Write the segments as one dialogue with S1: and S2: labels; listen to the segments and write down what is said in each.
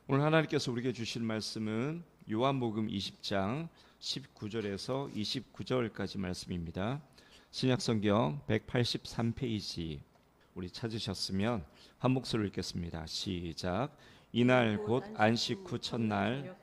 S1: 오늘 하나님께서 우리에게 주실 말씀은 요한복음 20장 19절에서 29절까지 말씀입니다. 신약성경 183페이지 우리 찾으셨으면 한 목소리로 읽겠습니다. 시작. 이날 곧 안식 후 첫날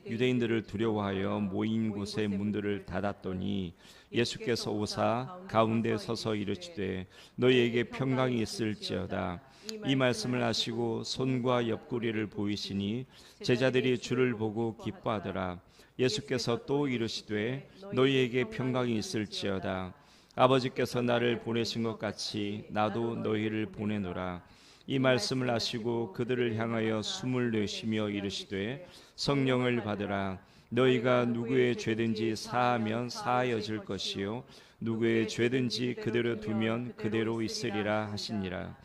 S1: 유대인들을 두려워하여 모인 곳의 문들을 닫았더니 예수께서 오사 가운데 서서 이르시되 너희에게 평강이 있을지어다. 이 말씀을 하시고 손과 옆구리를 보이시니 제자들이 주를 보고 기뻐하더라. 예수께서 또 이르시되 너희에게 평강이 있을지어다. 아버지께서 나를 보내신 것 같이 나도 너희를 보내노라. 이 말씀을 하시고 그들을 향하여 숨을 내쉬며 이르시되 성령을 받으라. 너희가 누구의 죄든지 사하면 사하여질 것이요 누구의 죄든지 그대로 두면 그대로 있으리라 하시니라.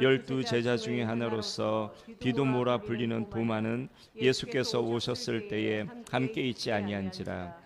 S1: 12 제자 중에 하나로서 디도모라 불리는 도마는 예수께서 오셨을 때에 함께 있지 아니한지라.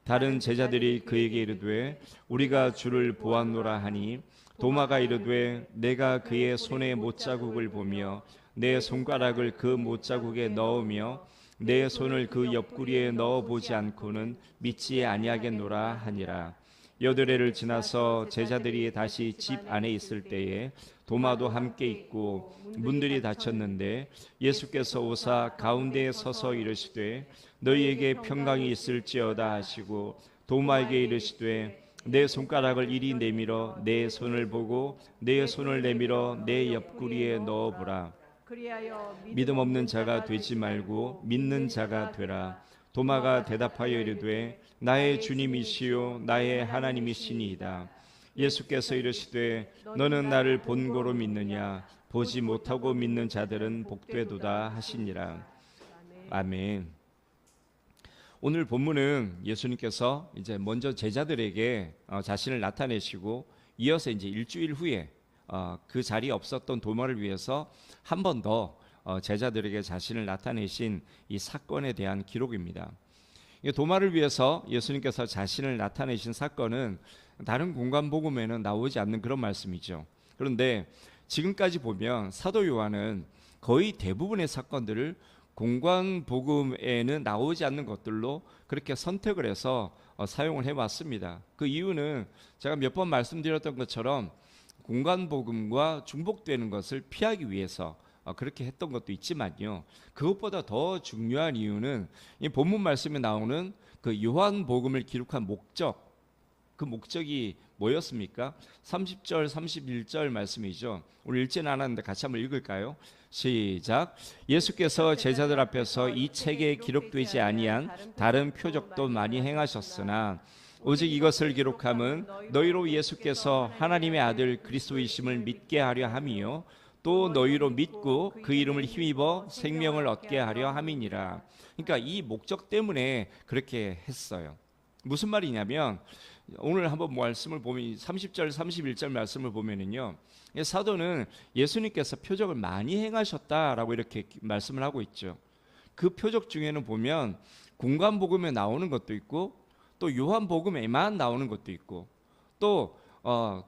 S1: 다른 제자들이 그에게 이르되 우리가 주를 보았노라 하니 도마가 이르되 내가 그의 손에 못자국을 보며 내 손가락을 그 못자국에 넣으며 내 손을 그 옆구리에 넣어보지 않고는 믿지 아니하겠노라 하니라. 여드레를 지나서 제자들이 다시 집 안에 있을 때에 도마도 함께 있고 문들이 닫혔는데 예수께서 오사 가운데에 서서 이르시되 너희에게 평강이 있을지어다 하시고 도마에게 이르시되 내 손가락을 이리 내밀어 내 손을 보고 내 손을 내밀어 내 옆구리에 넣어보라. 믿음 없는 자가 되지 말고 믿는 자가 되라. 도마가 대답하여 이르되 나의 주님이시요 나의 하나님이시니이다. 예수께서 이르시되 너는 나를 본고로 믿느냐 보지 못하고 믿는 자들은 복되도다 하시니라. 아멘. 오늘 본문은 예수님께서 이제 먼저 제자들에게 자신을 나타내시고 이어서 이제 일주일 후에 그 자리에 없었던 도마를 위해서 한 번 더 제자들에게 자신을 나타내신 이 사건에 대한 기록입니다. 도마를 위해서 예수님께서 자신을 나타내신 사건은 다른 공간복음에는 나오지 않는 그런 말씀이죠. 그런데 지금까지 보면 사도 요한은 거의 대부분의 사건들을 공간복음에는 나오지 않는 것들로 그렇게 선택을 해서 사용을 해왔습니다. 그 이유는 제가 몇 번 말씀드렸던 것처럼 공간복음과 중복되는 것을 피하기 위해서 그렇게 했던 것도 있지만요. 그것보다 더 중요한 이유는 이 본문 말씀에 나오는 그 요한복음을 기록한 목적, 그 목적이 뭐였습니까? 30절, 31절 말씀이죠. 오늘 읽지는 않았는데 같이 한번 읽을까요? 시작. 예수께서 제자들 앞에서 이 책에 기록되지 아니한 다른 표적도 많이 행하셨으나 오직 이것을 기록함은 너희로 예수께서 하나님의 아들 그리스도이심을 믿게 하려 함이요 또 너희로 믿고 그 이름을 힘입어 생명을 얻게 하려 함이니라. 그러니까 이 목적 때문에 그렇게 했어요. 무슨 말이냐면 오늘 한번 말씀을 보면 30절 31절 말씀을 보면은요, 사도는 예수님께서 표적을 많이 행하셨다라고 이렇게 말씀을 하고 있죠. 그 표적 중에는 보면 공간복음에 나오는 것도 있고 또 요한복음에만 나오는 것도 있고 또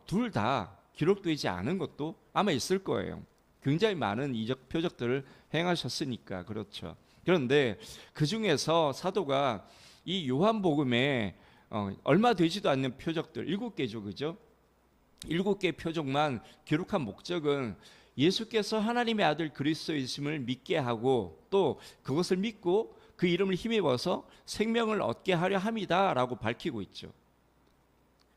S1: 둘 다 기록되지 않은 것도 아마 있을 거예요. 굉장히 많은 이적 표적들을 행하셨으니까 그렇죠. 그런데 그 중에서 사도가 이 요한복음에 얼마 되지도 않는 표적들 7개죠, 그죠? 7개 표적만 기록한 목적은 예수께서 하나님의 아들 그리스도이심을 믿게 하고 또 그것을 믿고 그 이름을 힘입어서 생명을 얻게 하려 함이다라고 밝히고 있죠.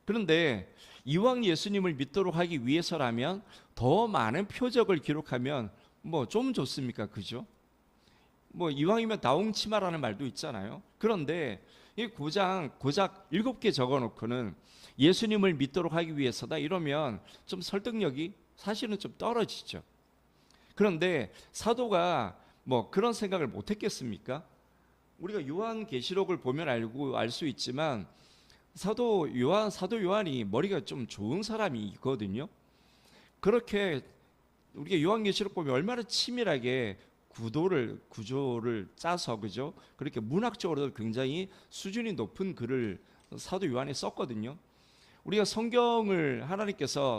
S1: 그런데 이왕 예수님을 믿도록 하기 위해서라면 더 많은 표적을 기록하면 뭐 좀 좋습니까? 그죠? 뭐 이왕이면 다홍치마라는 말도 있잖아요. 그런데 이 고작 7개 적어놓고는 예수님을 믿도록 하기 위해서다 이러면 좀 설득력이 사실은 좀 떨어지죠. 그런데 사도가 뭐 그런 생각을 못했겠습니까? 우리가 요한계시록을 보면 알 수 있지만 사도 요한이 머리가 좀 좋은 사람이거든요. 그렇게 우리가 요한계시록 보면 얼마나 치밀하게 구조를 짜서 그죠? 그렇게 문학적으로도 굉장히 수준이 높은 글을 사도 요한이 썼거든요. 우리가 성경을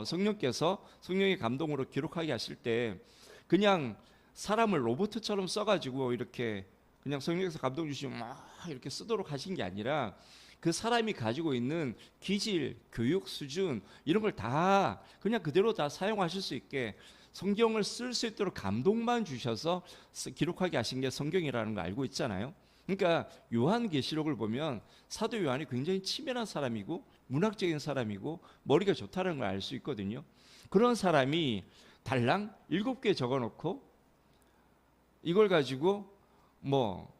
S1: 성령께서 성령의 감동으로 기록하게 하실 때 그냥 사람을 로봇처럼 써가지고 이렇게 그냥 성령께서 감동 주시면 막 이렇게 쓰도록 하신 게 아니라 그 사람이 가지고 있는 기질, 교육 수준 이런 걸 다 그냥 그대로 다 사용하실 수 있게 성경을 쓸 수 있도록 감동만 주셔서 기록하게 하신 게 성경이라는 거 알고 있잖아요. 그러니까 요한계시록을 보면 사도 요한이 굉장히 치밀한 사람이고 문학적인 사람이고 머리가 좋다는 걸 알 수 있거든요. 그런 사람이 달랑 7개 적어놓고 이걸 가지고 뭐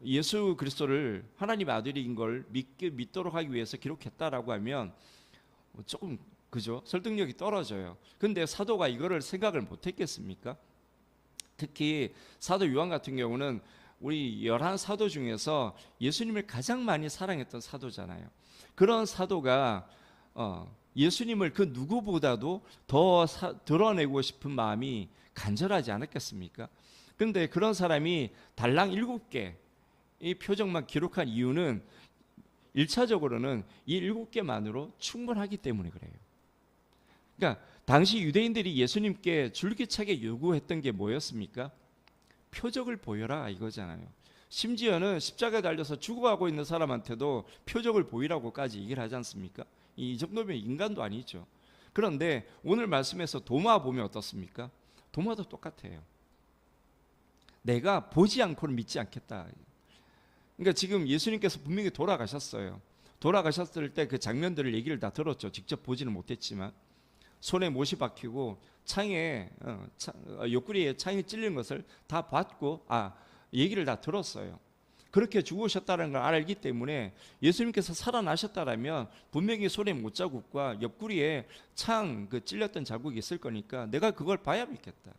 S1: 예수 그리스도를 하나님의 아들인 걸 믿도록 하기 위해서 기록했다라고 하면 조금 그죠? 설득력이 떨어져요. 근데 사도가 이거를 생각을 못했겠습니까? 특히 사도 요한 같은 경우는 우리 11사도 중에서 예수님을 가장 많이 사랑했던 사도잖아요. 그런 사도가 예수님을 그 누구보다도 더 드러내고 싶은 마음이 간절하지 않았겠습니까? 그런데 그런 사람이 달랑 7개 이 표적만 기록한 이유는 1차적으로는 이 7개만으로 충분하기 때문에 그래요. 그러니까 당시 유대인들이 예수님께 줄기차게 요구했던 게 뭐였습니까? 표적을 보여라 이거잖아요. 심지어는 십자가에 달려서 죽어가고 있는 사람한테도 표적을 보이라고까지 얘기를 하지 않습니까? 이 정도면 인간도 아니죠. 그런데 오늘 말씀에서 도마 보면 어떻습니까? 도마도 똑같아요. 내가 보지 않고는 믿지 않겠다. 그러니까 지금 예수님께서 분명히 돌아가셨어요. 돌아가셨을 때 그 장면들을 얘기를 다 들었죠. 직접 보지는 못했지만 손에 못이 박히고 창에 옆구리에 창이 찔린 것을 다 봤고 얘기를 다 들었어요. 그렇게 죽으셨다는 걸 알기 때문에 예수님께서 살아나셨다라면 분명히 손에 못자국과 옆구리에 창 그 찔렸던 자국이 있을 거니까 내가 그걸 봐야 믿겠다.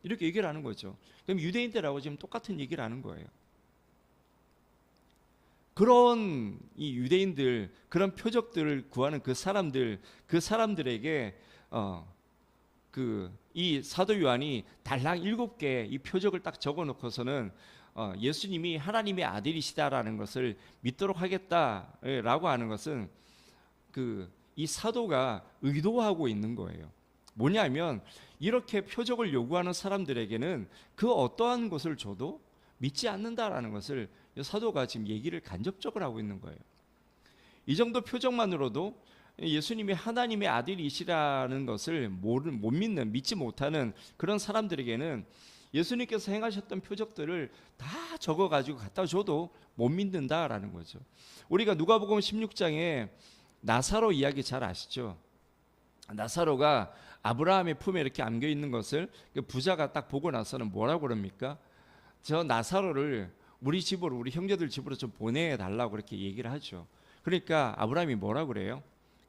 S1: 이렇게 얘기를 하는 거죠. 그럼 유대인들하고 지금 똑같은 얘기를 하는 거예요. 그런 이 유대인들, 그런 표적들을 구하는 그 사람들에게 이 사도 요한이 달랑 7개 이 표적을 딱 적어놓고서는 예수님이 하나님의 아들이시다라는 것을 믿도록 하겠다라고 하는 것은 이 사도가 의도하고 있는 거예요. 뭐냐면 이렇게 표적을 요구하는 사람들에게는 그 어떠한 것을 줘도 믿지 않는다라는 것을 사도가 지금 얘기를 간접적으로 하고 있는 거예요. 이 정도 표적만으로도 예수님이 하나님의 아들이시라는 것을 못 믿는, 믿지 못하는 그런 사람들에게는 예수님께서 행하셨던 표적들을 다 적어가지고 갖다 줘도 못 믿는다라는 거죠. 우리가 누가복음 16장에 나사로 이야기 잘 아시죠? 나사로가 아브라함의 품에 이렇게 안겨 있는 것을 부자가 딱 보고 나서는 뭐라고 그럽니까? 저 나사로를 우리 집으로, 우리 형제들 집으로 좀 보내달라고 그렇게 얘기를 하죠. 그러니까 아브라함이 뭐라고 그래요?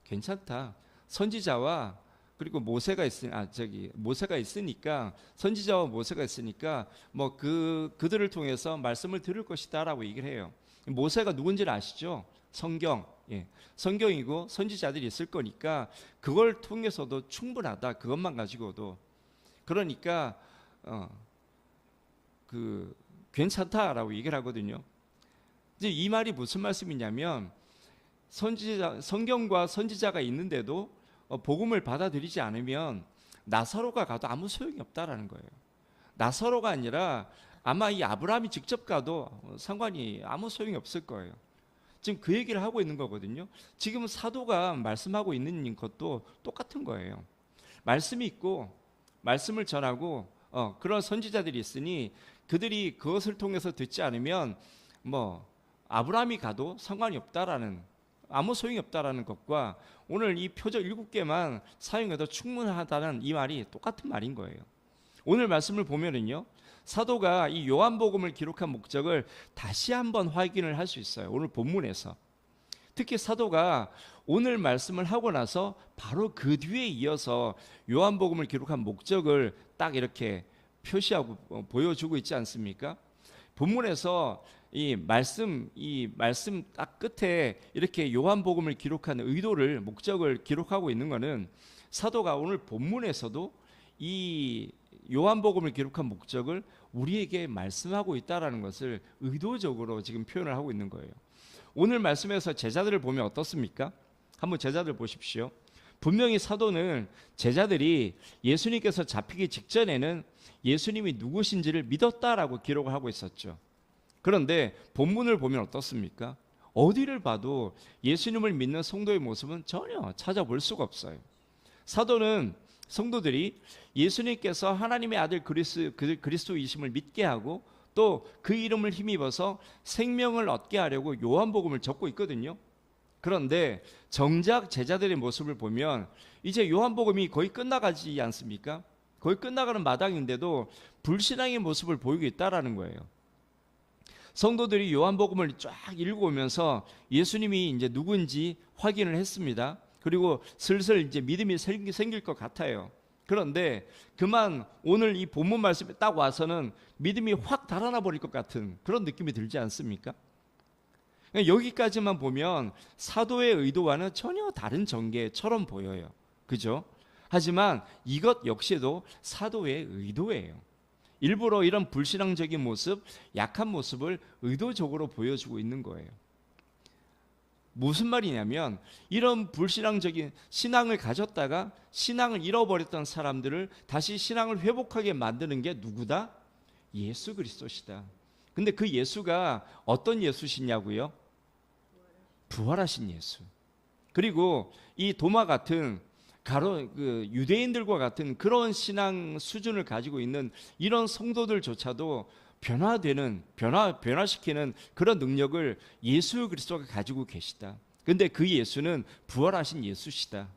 S1: 괜찮다. 선지자와 그리고 모세가 있으니까 선지자와 모세가 있으니까 뭐 그들을 통해서 말씀을 들을 것이다라고 얘기를 해요. 모세가 누군지를 아시죠? 성경. 예. 성경이고 선지자들이 있을 거니까 그걸 통해서도 충분하다. 그것만 가지고도. 그러니까 괜찮다라고 얘기를 하거든요. 이제 이 말이 무슨 말씀이냐면 성경과 선지자가 있는데도 복음을 받아들이지 않으면 나사로가 가도 아무 소용이 없다라는 거예요. 나사로가 아니라 아마 이 아브라함이 직접 가도 상관이 아무 소용이 없을 거예요. 지금 그 얘기를 하고 있는 거거든요. 지금 사도가 말씀하고 있는 것도 똑같은 거예요. 말씀이 있고 말씀을 전하고 그런 선지자들이 있으니 그들이 그것을 통해서 듣지 않으면 뭐 아브라함이 가도 상관이 없다라는, 아무 소용이 없다라는 것과 오늘 이 표적 7개만 사용해도 충분하다는 이 말이 똑같은 말인 거예요. 오늘 말씀을 보면은요, 사도가 이 요한복음을 기록한 목적을 다시 한번 확인을 할 수 있어요. 오늘 본문에서. 특히 사도가 오늘 말씀을 하고 나서 바로 그 뒤에 이어서 요한복음을 기록한 목적을 딱 이렇게 표시하고 보여주고 있지 않습니까? 본문에서 이 말씀 딱 끝에 이렇게 요한복음을 기록하는 의도를, 목적을 기록하고 있는 것은 사도가 오늘 본문에서도 이 요한복음을 기록한 목적을 우리에게 말씀하고 있다라는 것을 의도적으로 지금 표현을 하고 있는 거예요. 오늘 말씀에서 제자들을 보면 어떻습니까? 한번 제자들 보십시오. 분명히 사도는 제자들이 예수님께서 잡히기 직전에는 예수님이 누구신지를 믿었다라고 기록을 하고 있었죠. 그런데 본문을 보면 어떻습니까? 어디를 봐도 예수님을 믿는 성도의 모습은 전혀 찾아볼 수가 없어요. 사도는 성도들이 예수님께서 하나님의 아들 그리스도이심을 믿게 하고 또 그 이름을 힘입어서 생명을 얻게 하려고 요한복음을 적고 있거든요. 그런데 정작 제자들의 모습을 보면 이제 요한복음이 거의 끝나가지 않습니까? 거의 끝나가는 마당인데도 불신앙의 모습을 보이고 있다라는 거예요. 성도들이 요한복음을 쫙 읽어오면서 예수님이 이제 누군지 확인을 했습니다. 그리고 슬슬 이제 믿음이 생길 것 같아요. 그런데 그만 오늘 이 본문 말씀에 딱 와서는 믿음이 확 달아나 버릴 것 같은 그런 느낌이 들지 않습니까? 여기까지만 보면 사도의 의도와는 전혀 다른 전개처럼 보여요. 그죠? 하지만 이것 역시도 사도의 의도예요. 일부러 이런 불신앙적인 모습, 약한 모습을 의도적으로 보여주고 있는 거예요. 무슨 말이냐면 이런 불신앙적인 신앙을 가졌다가 신앙을 잃어버렸던 사람들을 다시 신앙을 회복하게 만드는 게 누구다? 예수 그리스도시다. 근데 그 예수가 어떤 예수시냐고요? 부활하신 예수. 그리고 이 도마 같은 유대인들과 같은 그런 신앙 수준을 가지고 있는 이런 성도들조차도 변화시키는 그런 능력을 예수 그리스도가 가지고 계시다. 근데 그 예수는 부활하신 예수시다.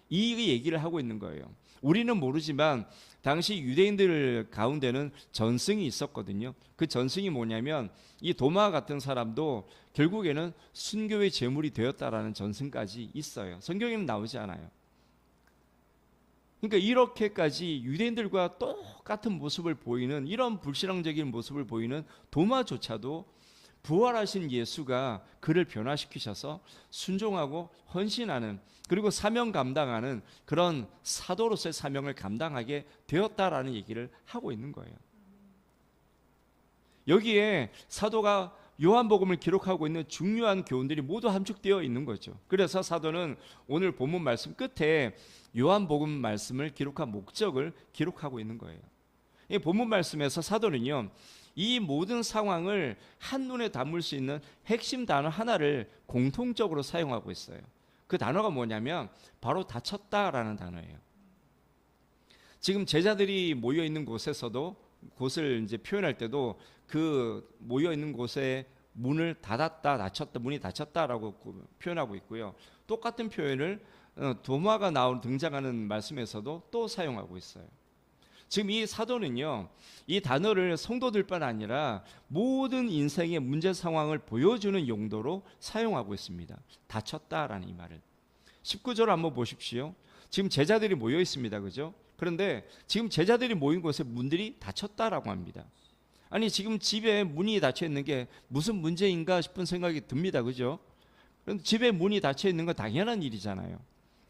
S1: 이 얘기를 하고 있는 거예요. 우리는 모르지만 당시 유대인들 가운데는 전승이 있었거든요. 그 전승이 뭐냐면 이 도마 같은 사람도 결국에는 순교의 제물이 되었다라는 전승까지 있어요. 성경에는 나오지 않아요. 그러니까 이렇게까지 유대인들과 똑같은 모습을 보이는 이런 불신앙적인 모습을 보이는 도마조차도 부활하신 예수가 그를 변화시키셔서 순종하고 헌신하는 그리고 사명 감당하는 그런 사도로서의 사명을 감당하게 되었다라는 얘기를 하고 있는 거예요. 여기에 사도가 요한복음을 기록하고 있는 중요한 교훈들이 모두 함축되어 있는 거죠. 그래서 사도는 오늘 본문 말씀 끝에 요한복음 말씀을 기록한 목적을 기록하고 있는 거예요. 이 본문 말씀에서 사도는요, 이 모든 상황을 한눈에 담을 수 있는 핵심 단어 하나를 공통적으로 사용하고 있어요. 그 단어가 뭐냐면 바로 닫혔다라는 단어예요. 지금 제자들이 모여 있는 곳을 이제 표현할 때도 그 모여 있는 곳에 문을 닫았다, 닫혔다, 문이 닫혔다라고 표현하고 있고요. 똑같은 표현을 도마가 등장하는 말씀에서도 또 사용하고 있어요. 지금 이 사도는요, 이 단어를 성도들뿐 아니라 모든 인생의 문제 상황을 보여주는 용도로 사용하고 있습니다. 닫혔다라는 이 말을. 19절 한번 보십시오. 지금 제자들이 모여 있습니다. 그죠? 그런데 지금 제자들이 모인 곳에 문들이 닫혔다라고 합니다. 아니 지금 집에 문이 닫혀 있는 게 무슨 문제인가 싶은 생각이 듭니다. 그죠? 그런데 집에 문이 닫혀 있는 건 당연한 일이잖아요.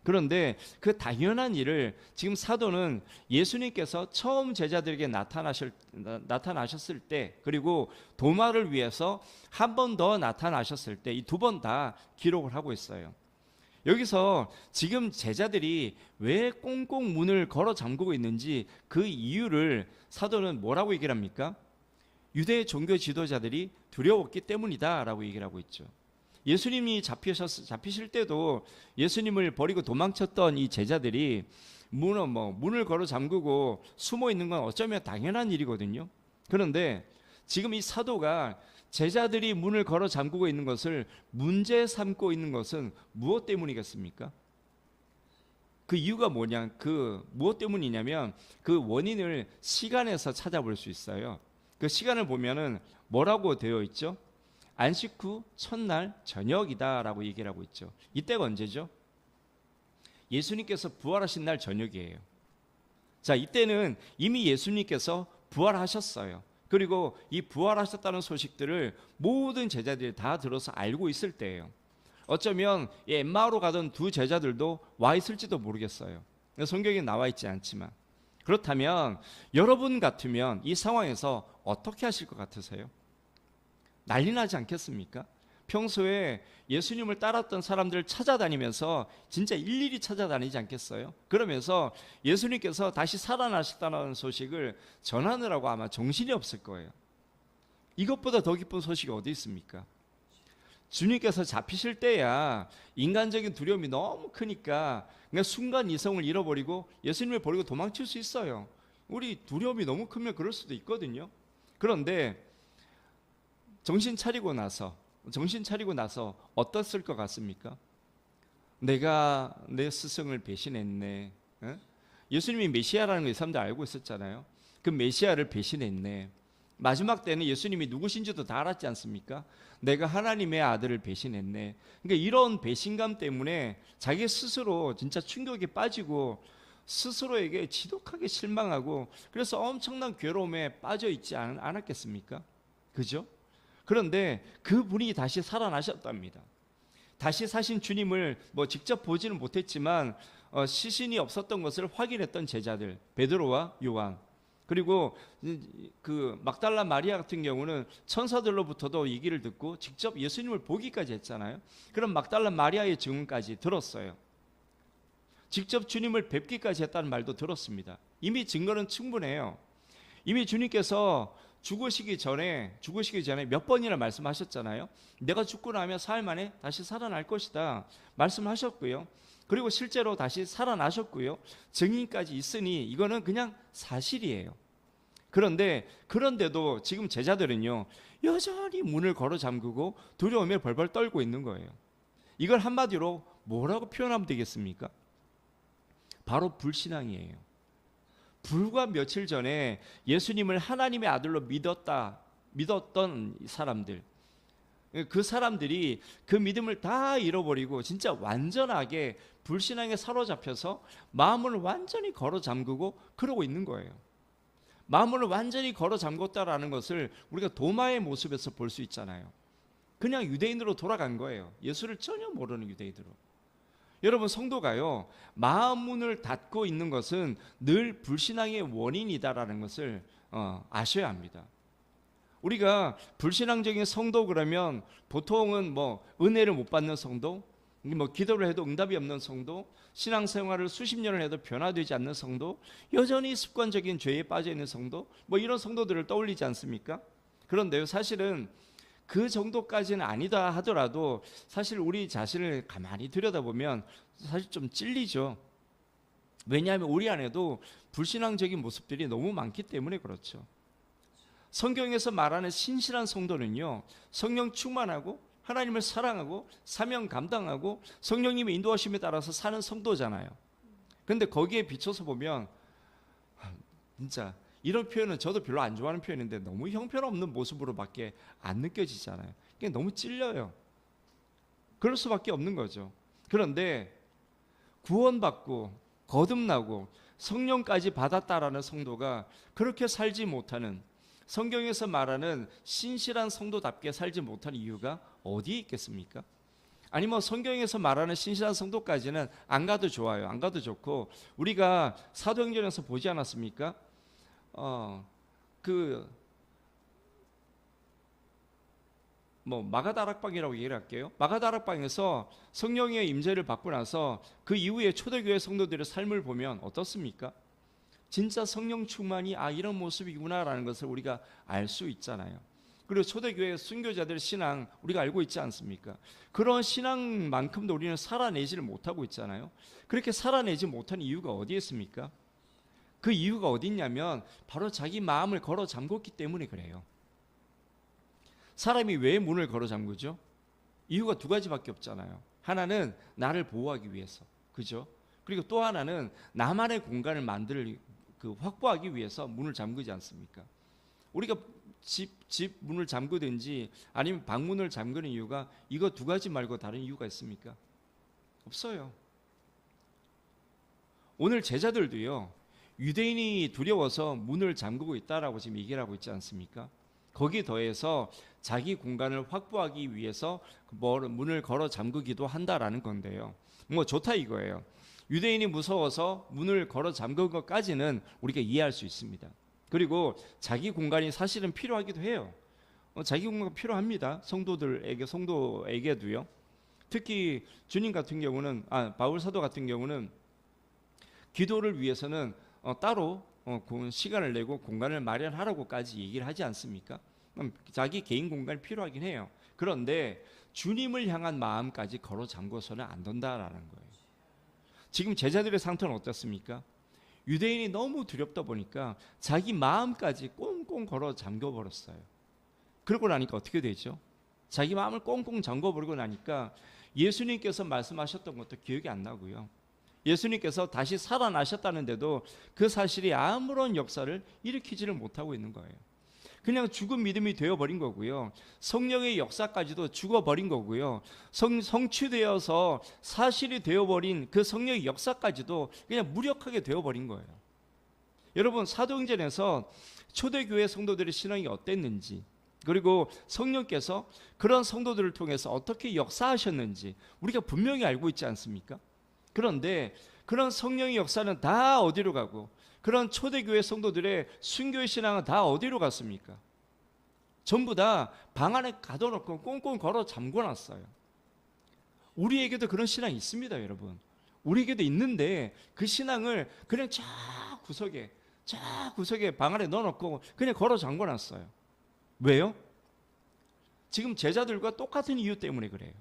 S1: 그런데 그 당연한 일을 지금 사도는 예수님께서 처음 제자들에게 나타나셨을 때 그리고 도마를 위해서 한 번 더 나타나셨을 때 이 두 번 다 기록을 하고 있어요. 여기서 지금 제자들이 왜 꽁꽁 문을 걸어 잠그고 있는지 그 이유를 사도는 뭐라고 얘기를 합니까? 유대 종교 지도자들이 두려웠기 때문이다 라고 얘기를 하고 있죠. 예수님이 잡히실 때도 예수님을 버리고 도망쳤던 이 제자들이 문을 걸어 잠그고 숨어 있는 건 어쩌면 당연한 일이거든요. 그런데 지금 이 사도가 제자들이 문을 걸어 잠그고 있는 것을 문제 삼고 있는 것은 무엇 때문이겠습니까? 그 이유가 무엇 때문이냐면 그 원인을 시간에서 찾아볼 수 있어요. 그 시간을 보면은 뭐라고 되어 있죠? 안식 후 첫날 저녁이다라고 얘기를 하고 있죠. 이때가 언제죠? 예수님께서 부활하신 날 저녁이에요. 자, 이때는 이미 예수님께서 부활하셨어요. 그리고 이 부활하셨다는 소식들을 모든 제자들이 다 들어서 알고 있을 때예요. 어쩌면 엠마오로 가던 두 제자들도 와 있을지도 모르겠어요. 성경에 나와 있지 않지만. 그렇다면 여러분 같으면 이 상황에서 어떻게 하실 것 같으세요? 난리 나지 않겠습니까? 평소에 예수님을 따랐던 사람들을 찾아다니면서 진짜 일일이 찾아다니지 않겠어요? 그러면서 예수님께서 다시 살아나셨다는 소식을 전하느라고 아마 정신이 없을 거예요. 이것보다 더 기쁜 소식이 어디 있습니까? 주님께서 잡히실 때야 인간적인 두려움이 너무 크니까 그냥 순간 이성을 잃어버리고 예수님을 버리고 도망칠 수 있어요. 우리 두려움이 너무 크면 그럴 수도 있거든요. 그런데 정신 차리고 나서 어떻을 것 같습니까? 내가 내 스승을 배신했네. 예수님이 메시아라는 걸 이 사람들 알고 있었잖아요. 그 메시아를 배신했네. 마지막 때는 예수님이 누구신지도 다 알았지 않습니까? 내가 하나님의 아들을 배신했네. 그러니까 이런 배신감 때문에 자기 스스로 진짜 충격에 빠지고 스스로에게 지독하게 실망하고 그래서 엄청난 괴로움에 빠져 있지 않았겠습니까? 그죠? 그런데 그분이 다시 살아나셨답니다. 다시 사신 주님을 직접 보지는 못했지만 시신이 없었던 것을 확인했던 제자들 베드로와 요한, 그리고 그 막달라 마리아 같은 경우는 천사들로부터도 얘기를 듣고 직접 예수님을 보기까지 했잖아요. 그럼 막달라 마리아의 증언까지 들었어요. 직접 주님을 뵙기까지 했다는 말도 들었습니다. 이미 증거는 충분해요. 이미 주님께서 죽으시기 전에 몇 번이나 말씀하셨잖아요. 내가 죽고 나면 사흘 만에 다시 살아날 것이다 말씀하셨고요. 그리고 실제로 다시 살아나셨고요. 증인까지 있으니 이거는 그냥 사실이에요. 그런데도 지금 제자들은요, 여전히 문을 걸어 잠그고 두려움에 벌벌 떨고 있는 거예요. 이걸 한마디로 뭐라고 표현하면 되겠습니까? 바로 불신앙이에요. 불과 며칠 전에 예수님을 하나님의 아들로 믿었던 사람들, 그 사람들이 그 믿음을 다 잃어버리고 진짜 완전하게 불신앙에 사로잡혀서 마음을 완전히 걸어 잠그고 그러고 있는 거예요. 마음을 완전히 걸어 잠궜다라는 것을 우리가 도마의 모습에서 볼 수 있잖아요. 그냥 유대인으로 돌아간 거예요. 예수를 전혀 모르는 유대인으로. 여러분, 성도가요, 마음 문을 닫고 있는 것은 늘 불신앙의 원인이다라는 것을 아셔야 합니다. 우리가 불신앙적인 성도 그러면 보통은 은혜를 못 받는 성도, 기도를 해도 응답이 없는 성도, 신앙생활을 수십 년을 해도 변화되지 않는 성도, 여전히 습관적인 죄에 빠져 있는 성도, 이런 성도들을 떠올리지 않습니까? 그런데요, 사실은 그 정도까지는 아니다 하더라도 사실 우리 자신을 가만히 들여다보면 사실 좀 찔리죠. 왜냐하면 우리 안에도 불신앙적인 모습들이 너무 많기 때문에 그렇죠. 성경에서 말하는 신실한 성도는요, 성령 충만하고 하나님을 사랑하고 사명 감당하고 성령님의 인도하심에 따라서 사는 성도잖아요. 그런데 거기에 비춰서 보면 진짜 이런 표현은 저도 별로 안 좋아하는 표현인데 너무 형편없는 모습으로밖에 안 느껴지잖아요. 그게 너무 찔려요. 그럴 수밖에 없는 거죠. 그런데 구원받고 거듭나고 성령까지 받았다라는 성도가 그렇게 살지 못하는, 성경에서 말하는 신실한 성도답게 살지 못하는 이유가 어디에 있겠습니까? 아니 성경에서 말하는 신실한 성도까지는 안 가도 좋아요. 안 가도 좋고, 우리가 사도행전에서 보지 않았습니까? 마가다락방이라고 얘기를 할게요. 마가다락방에서 성령의 임재를 받고 나서 그 이후에 초대교회 성도들의 삶을 보면 어떻습니까? 진짜 성령 충만이 이런 모습이구나라는 것을 우리가 알 수 있잖아요. 그리고 초대교회 순교자들의 신앙 우리가 알고 있지 않습니까? 그런 신앙만큼도 우리는 살아내지를 못하고 있잖아요. 그렇게 살아내지 못한 이유가 어디에 있습니까? 그 이유가 어디 있냐면 바로 자기 마음을 걸어 잠궜기 때문에 그래요. 사람이 왜 문을 걸어 잠그죠? 이유가 두 가지밖에 없잖아요. 하나는 나를 보호하기 위해서, 그죠? 그리고 또 하나는 나만의 공간을 확보하기 위해서 문을 잠그지 않습니까? 우리가 집 문을 잠그든지 아니면 방문을 잠그는 이유가 이거 두 가지 말고 다른 이유가 있습니까? 없어요. 오늘 제자들도요, 유대인이 두려워서 문을 잠그고 있다라고 지금 얘기를 하고 있지 않습니까? 거기에 더해서 자기 공간을 확보하기 위해서 문을 걸어 잠그기도 한다라는 건데요. 좋다 이거예요. 유대인이 무서워서 문을 걸어 잠근 것까지는 우리가 이해할 수 있습니다. 그리고 자기 공간이 사실은 필요하기도 해요. 자기 공간가 필요합니다. 성도에게도요. 특히 주님 같은 경우는 바울 사도 같은 경우는 기도를 위해서는 따로 시간을 내고 공간을 마련하라고까지 얘기를 하지 않습니까? 자기 개인 공간이 필요하긴 해요. 그런데 주님을 향한 마음까지 걸어 잠궈서는 안 된다라는 거예요. 지금 제자들의 상태는 어떻습니까? 유대인이 너무 두렵다 보니까 자기 마음까지 꽁꽁 걸어 잠궈 버렸어요. 그러고 나니까 어떻게 되죠? 자기 마음을 꽁꽁 잠궈 버리고 나니까 예수님께서 말씀하셨던 것도 기억이 안 나고요. 예수님께서 다시 살아나셨다는데도 그 사실이 아무런 역사를 일으키지를 못하고 있는 거예요. 그냥 죽은 믿음이 되어버린 거고요. 성령의 역사까지도 죽어버린 거고요. 성취되어서 사실이 되어버린 그 성령의 역사까지도 그냥 무력하게 되어버린 거예요. 여러분, 사도행전에서 초대교회 성도들의 신앙이 어땠는지, 그리고 성령께서 그런 성도들을 통해서 어떻게 역사하셨는지 우리가 분명히 알고 있지 않습니까? 그런데 그런 성령의 역사는 다 어디로 가고, 그런 초대교회 성도들의 순교의 신앙은 다 어디로 갔습니까? 전부 다 방 안에 가둬놓고 꽁꽁 걸어 잠궈놨어요. 우리에게도 그런 신앙이 있습니다, 여러분. 우리에게도 있는데 그 신앙을 그냥 쫙 구석에 방 안에 넣어놓고 그냥 걸어 잠궈놨어요. 왜요? 지금 제자들과 똑같은 이유 때문에 그래요.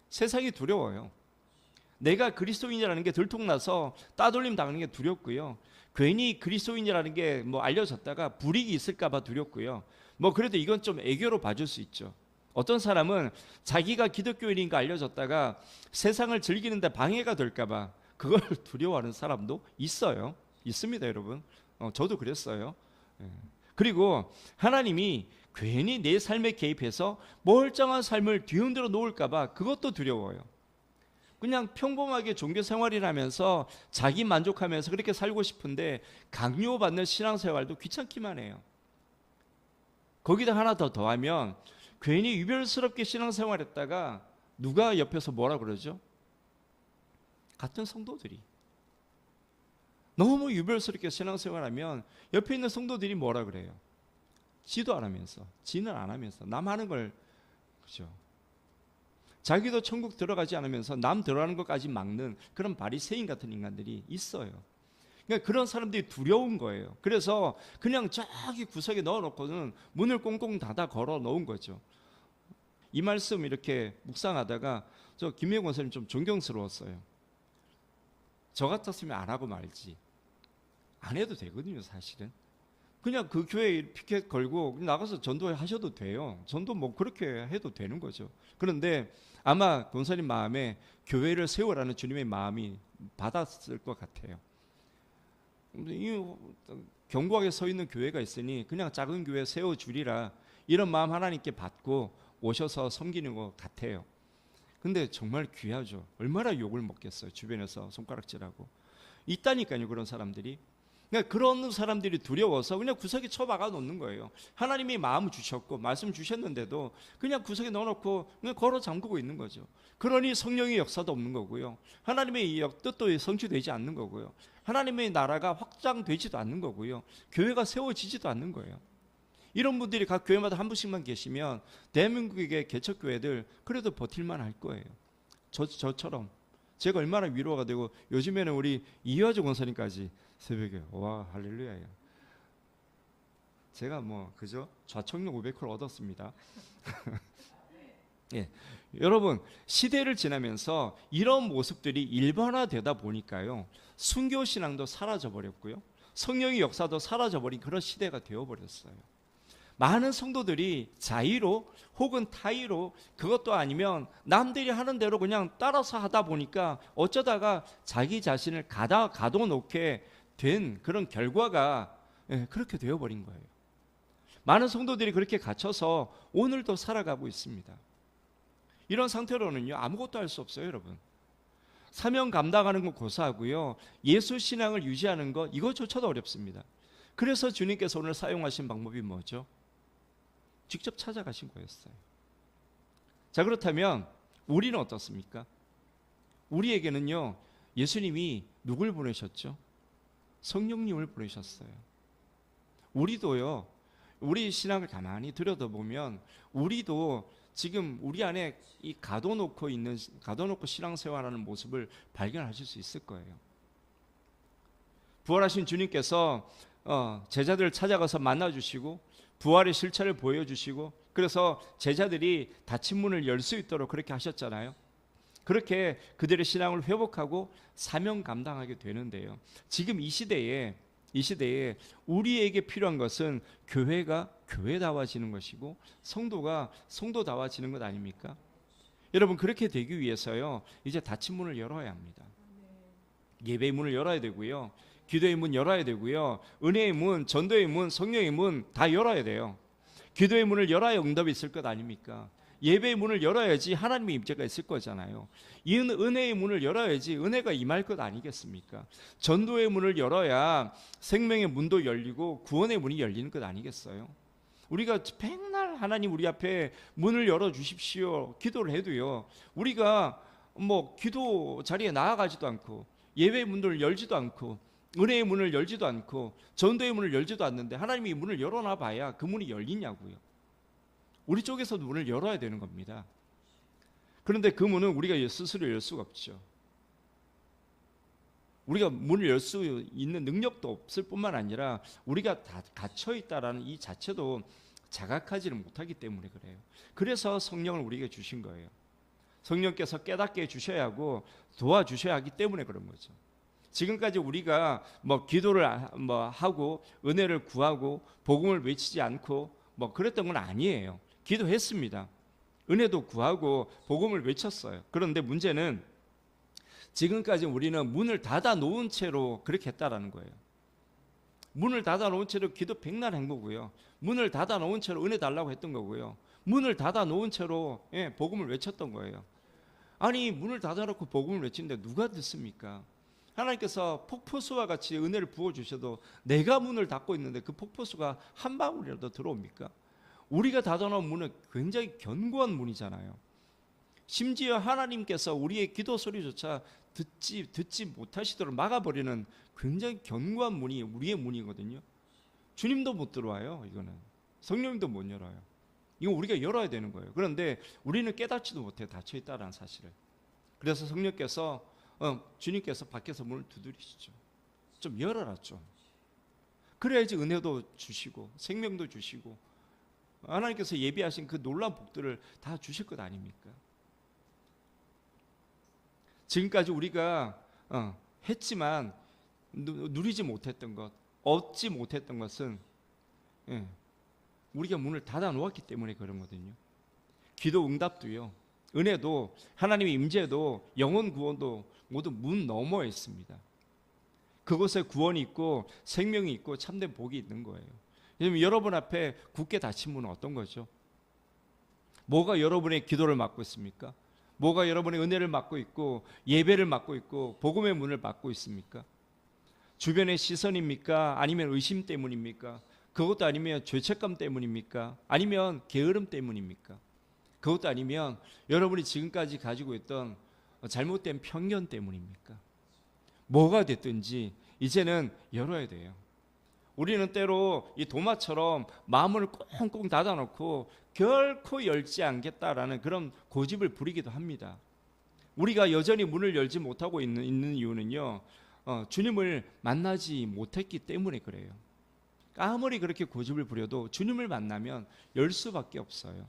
S1: 세상이 두려워요. 내가 그리스도인이라는 게 들통나서 따돌림 당하는 게 두렵고요. 괜히 그리스도인이라는 게 알려졌다가 불이익이 있을까 봐 두렵고요. 그래도 이건 좀 애교로 봐줄 수 있죠. 어떤 사람은 자기가 기독교인인 거 알려졌다가 세상을 즐기는데 방해가 될까 봐 그걸 두려워하는 사람도 있어요. 있습니다, 여러분. 저도 그랬어요. 그리고 하나님이 괜히 내 삶에 개입해서 멀쩡한 삶을 뒤흔들어 놓을까 봐 그것도 두려워요. 그냥 평범하게 종교 생활을 하면서 자기 만족하면서 그렇게 살고 싶은데 강요받는 신앙생활도 귀찮기만 해요. 거기다 하나 더 더하면 괜히 유별스럽게 신앙생활했다가 누가 옆에서 뭐라 그러죠? 같은 성도들이 너무 유별스럽게 신앙생활하면 옆에 있는 성도들이 뭐라 그래요? 지도 안 하면서, 지는 안 하면서 남 하는 걸, 그죠? 자기도 천국 들어가지 않으면서 남 들어가는 것까지 막는 그런 바리새인 같은 인간들이 있어요. 그러니까 그런 사람들이 두려운 거예요. 그래서 그냥 저기 구석에 넣어놓고는 문을 꽁꽁 닫아 걸어 놓은 거죠. 이 말씀 이렇게 묵상하다가 저 김혜영 권사님 좀 존경스러웠어요. 저 같았으면 안 하고 말지. 안 해도 되거든요, 사실은. 그냥 그 교회에 피켓 걸고 나가서 전도하셔도 돼요. 전도 그렇게 해도 되는 거죠. 그런데 아마 권사님 마음에 교회를 세우라는 주님의 마음이 받았을 것 같아요. 견고하게 서 있는 교회가 있으니 그냥 작은 교회 세워주리라, 이런 마음 하나님께 받고 오셔서 섬기는 것 같아요. 근데 정말 귀하죠. 얼마나 욕을 먹겠어요, 주변에서 손가락질하고. 있다니까요, 그런 사람들이. 그러니까 그런 사람들이 두려워서 그냥 구석에 쳐박아 놓는 거예요. 하나님이 마음 주셨고 말씀 주셨는데도 그냥 구석에 넣어놓고 그냥 걸어 잠그고 있는 거죠. 그러니 성령의 역사도 없는 거고요. 하나님의 뜻도 성취되지 않는 거고요. 하나님의 나라가 확장되지도 않는 거고요. 교회가 세워지지도 않는 거예요. 이런 분들이 각 교회마다 한 분씩만 계시면 대한민국의 개척교회들 그래도 버틸만 할 거예요. 저처럼 제가 얼마나 위로가 되고, 요즘에는 우리 이화주 권사님까지 새벽에 와 할렐루야야. 제가 그죠? 좌청력 500홀 얻었습니다. 예, 여러분, 시대를 지나면서 이런 모습들이 일반화되다 보니까요, 순교 신앙도 사라져 버렸고요, 성령의 역사도 사라져 버린 그런 시대가 되어 버렸어요. 많은 성도들이 자의로 혹은 타의로, 그것도 아니면 남들이 하는 대로 그냥 따라서 하다 보니까 어쩌다가 자기 자신을 가둬놓게 된 그런 결과가 그렇게 되어버린 거예요. 많은 성도들이 그렇게 갇혀서 오늘도 살아가고 있습니다. 이런 상태로는요, 아무것도 할 수 없어요, 여러분. 사명 감당하는 건 고사하고요, 예수 신앙을 유지하는 것, 이것조차도 어렵습니다. 그래서 주님께서 오늘 사용하신 방법이 뭐죠? 직접 찾아가신 거였어요. 자, 그렇다면 우리는 어떻습니까? 우리에게는요, 예수님이 누굴 보내셨죠? 성령님을 보내셨어요. 우리도요, 우리 신앙을 가만히 들여다보면 우리도 지금 우리 안에 이 가둬놓고 신앙생활하는 모습을 발견하실 수 있을 거예요. 부활하신 주님께서 제자들을 찾아가서 만나주시고 부활의 실체를 보여주시고 그래서 제자들이 닫힌 문을 열 수 있도록 그렇게 하셨잖아요. 그렇게 그들의 신앙을 회복하고 사명 감당하게 되는데요. 지금 이 시대에 우리에게 필요한 것은 교회가 교회다워지는 것이고 성도가 성도다워지는 것 아닙니까? 여러분, 그렇게 되기 위해서요, 이제 닫힌 문을 열어야 합니다. 예배의 문을 열어야 되고요, 기도의 문 열어야 되고요, 은혜의 문, 전도의 문, 성령의 문 다 열어야 돼요. 기도의 문을 열어야 응답이 있을 것 아닙니까? 예배의 문을 열어야지 하나님의 임재가 있을 거잖아요. 이 은혜의 문을 열어야지 은혜가 임할 것 아니겠습니까? 전도의 문을 열어야 생명의 문도 열리고 구원의 문이 열리는 것 아니겠어요? 우리가 백날 하나님 우리 앞에 문을 열어 주십시오 기도를 해도요, 우리가 기도 자리에 나아가지도 않고 예배의 문을 열지도 않고 은혜의 문을 열지도 않고 전도의 문을 열지도 않는데 하나님이 이 문을 열어놔 봐야 그 문이 열리냐고요. 우리 쪽에서 문을 열어야 되는 겁니다. 그런데 그 문은 우리가 스스로 열 수가 없죠. 우리가 문을 열 수 있는 능력도 없을 뿐만 아니라 우리가 다 갇혀 있다라는 이 자체도 자각하지를 못하기 때문에 그래요. 그래서 성령을 우리에게 주신 거예요. 성령께서 깨닫게 해주셔야 하고 도와주셔야 하기 때문에 그런 거죠. 지금까지 우리가 기도를 하고 은혜를 구하고 복음을 외치지 않고 그랬던 건 아니에요. 기도했습니다. 은혜도 구하고 복음을 외쳤어요. 그런데 문제는 지금까지 우리는 문을 닫아 놓은 채로 그렇게 했다라는 거예요. 문을 닫아 놓은 채로 기도 백날 한 거고요, 문을 닫아 놓은 채로 은혜 달라고 했던 거고요, 문을 닫아 놓은 채로 복음을 외쳤던 거예요. 아니, 문을 닫아 놓고 복음을 외치는데 누가 듣습니까? 하나님께서 폭포수와 같이 은혜를 부어주셔도 내가 문을 닫고 있는데 그 폭포수가 한 방울이라도 들어옵니까? 우리가 닫아놓은 문은 굉장히 견고한 문이잖아요. 심지어 하나님께서 우리의 기도 소리조차 듣지 못하시도록 막아버리는 굉장히 견고한 문이 우리의 문이거든요. 주님도 못 들어와요. 이거는 성령님도 못 열어요. 이거 우리가 열어야 되는 거예요. 그런데 우리는 깨닫지도 못해 닫혀있다는 사실을. 그래서 성령께서 주님께서 밖에서 문을 두드리시죠. 좀 열어라 좀. 그래야지 은혜도 주시고 생명도 주시고 하나님께서 예비하신 그 놀라운 복들을 다 주실 것 아닙니까? 지금까지 우리가 했지만 누리지 못했던 것, 얻지 못했던 것은 우리가 문을 닫아 놓았기 때문에 그런 거거든요. 기도 응답도요, 은혜도, 하나님의 임재도, 영혼 구원도 모두 문 너머에 있습니다. 그곳에 구원이 있고 생명이 있고 참된 복이 있는 거예요. 여러분 앞에 굳게 닫힌 문은 어떤 거죠? 뭐가 여러분의 기도를 막고 있습니까? 뭐가 여러분의 은혜를 막고 있고 예배를 막고 있고 복음의 문을 막고 있습니까? 주변의 시선입니까? 아니면 의심 때문입니까? 그것도 아니면 죄책감 때문입니까? 아니면 게으름 때문입니까? 그것도 아니면 여러분이 지금까지 가지고 있던 잘못된 편견 때문입니까? 뭐가 됐든지 이제는 열어야 돼요. 우리는 때로 이 도마처럼 마음을 꽁꽁 닫아놓고 결코 열지 않겠다라는 그런 고집을 부리기도 합니다. 우리가 여전히 문을 열지 못하고 있는 이유는요, 주님을 만나지 못했기 때문에 그래요. 아무리 그렇게 고집을 부려도 주님을 만나면 열 수밖에 없어요.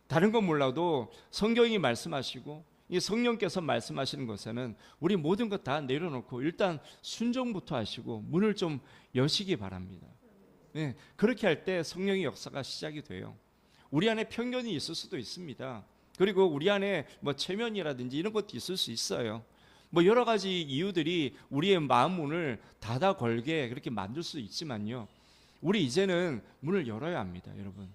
S1: 다른 건 몰라도 성경이 말씀하시고 이 성령께서 말씀하시는 것에는 우리 모든 것 다 내려놓고 일단 순종부터 하시고 문을 좀 여시기 바랍니다. 그렇게 할 때 성령의 역사가 시작이 돼요. 우리 안에 편견이 있을 수도 있습니다. 그리고 우리 안에 체면이라든지 이런 것도 있을 수 있어요. 여러 가지 이유들이 우리의 마음 문을 닫아 걸게 그렇게 만들 수 있지만요, 우리 이제는 문을 열어야 합니다, 여러분.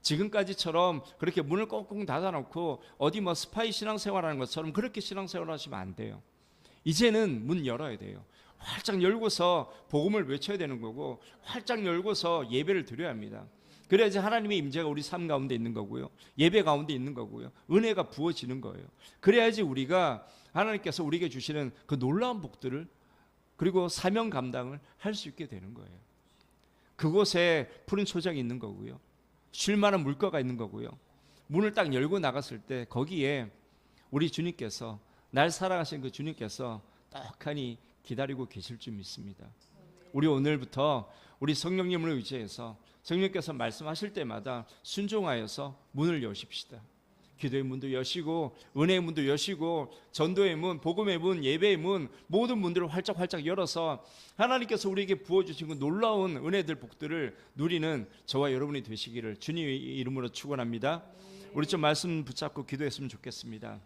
S1: 지금까지처럼 그렇게 문을 꽁꽁 닫아놓고 어디 스파이 신앙생활하는 것처럼 그렇게 신앙생활 하시면 안 돼요. 이제는 문 열어야 돼요. 활짝 열고서 복음을 외쳐야 되는 거고 활짝 열고서 예배를 드려야 합니다. 그래야지 하나님의 임재가 우리 삶 가운데 있는 거고요, 예배 가운데 있는 거고요, 은혜가 부어지는 거예요. 그래야지 우리가 하나님께서 우리에게 주시는 그 놀라운 복들을 그리고 사명 감당을 할 수 있게 되는 거예요. 그곳에 푸른 초장이 있는 거고요. 쉴 만한 물가가 있는 거고요. 문을 딱 열고 나갔을 때 거기에 우리 주님께서, 날 사랑하신 그 주님께서 떡하니 기다리고 계실 줄 믿습니다. 우리 오늘부터 우리 성령님을 의지해서 성령께서 말씀하실 때마다 순종하여서 문을 여십시다. 기도의 문도 여시고 은혜의 문도 여시고 전도의 문, 복음의 문, 예배의 문, 모든 문들을 활짝 열어서 하나님께서 우리에게 부어주신 그 놀라운 은혜들, 복들을 누리는 저와 여러분이 되시기를 주님의 이름으로 축원합니다. 우리 좀 말씀 붙잡고 기도했으면 좋겠습니다.